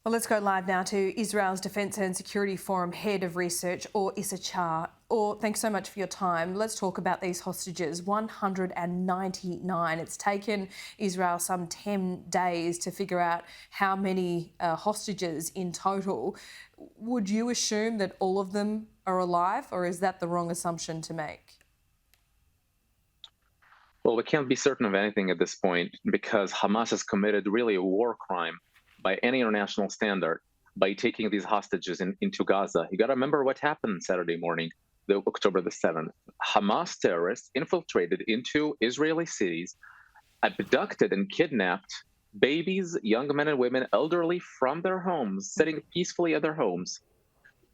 Well, let's go live now to Israel's Defence and Security Forum Head of Research, or Yissachar. Thanks so much for your time. Let's talk about these hostages. 199. It's taken Israel some 10 days to figure out how many hostages in total. Would you assume that all of them are alive, or is that the wrong assumption to make? Well, we can't be certain of anything at this point because Hamas has committed really a war crime by any international standard by taking these hostages into Gaza. You got to remember what happened Saturday morning, October the 7th. Hamas terrorists infiltrated into Israeli cities, abducted and kidnapped babies, young men and women, elderly from their homes, sitting peacefully at their homes,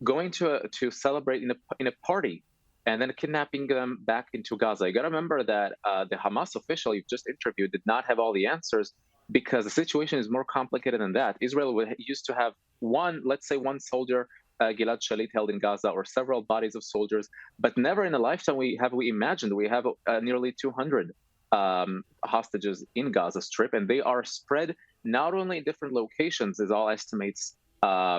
going to celebrate in a party, and then kidnapping them back into Gaza. You got to remember that the Hamas official you've just interviewed did not have all the answers because the situation is more complicated than that. Israel used to have let's say one soldier, Gilad Shalit, held in Gaza, or several bodies of soldiers, but never in a lifetime we imagined we have nearly 200 hostages in Gaza Strip, and they are spread not only in different locations, as all estimates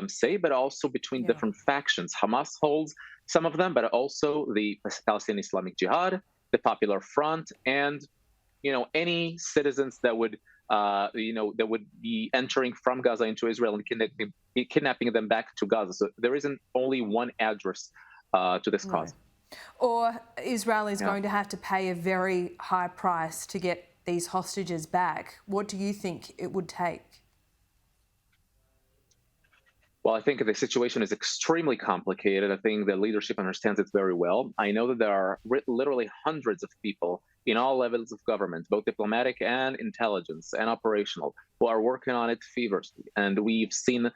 say, but also between different factions. Hamas holds some of them, but also the Palestinian Islamic Jihad, the Popular Front, and any citizens that would be entering from Gaza into Israel and kidnapping them back to Gaza. So there isn't only one address to this cause. Or Israel is going to have to pay a very high price to get these hostages back. What do you think it would take? Well, I think the situation is extremely complicated. I think the leadership understands it very well. I know that there are literally hundreds of people in all levels of government, both diplomatic and intelligence and operational, who are working on it feverishly. And we've seen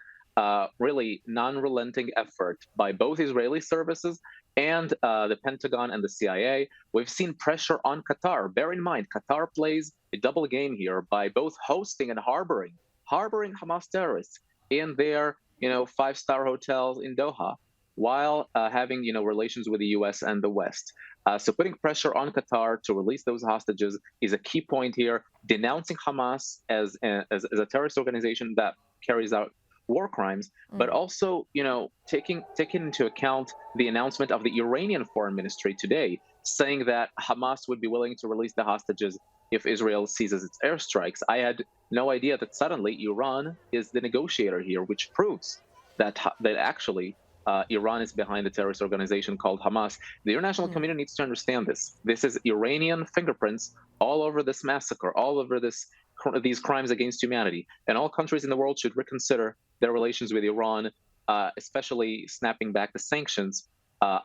really non-relenting effort by both Israeli services and the Pentagon and the CIA. We've seen pressure on Qatar. Bear in mind, Qatar plays a double game here by both hosting and harboring Hamas terrorists in their five-star hotels in Doha, while having relations with the U.S. and the West. So putting pressure on Qatar to release those hostages is a key point here. Denouncing Hamas as a terrorist organization that carries out war crimes, but also taking into account the announcement of the Iranian foreign ministry today, saying that Hamas would be willing to release the hostages if Israel ceases its airstrikes. I had no idea that suddenly Iran is the negotiator here, which proves that actually Iran is behind a terrorist organization called Hamas. The international community needs to understand this. This is Iranian fingerprints all over this massacre, all over these crimes against humanity. And all countries in the world should reconsider their relations with Iran, especially snapping back the sanctions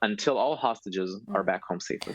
until all hostages are back home safely.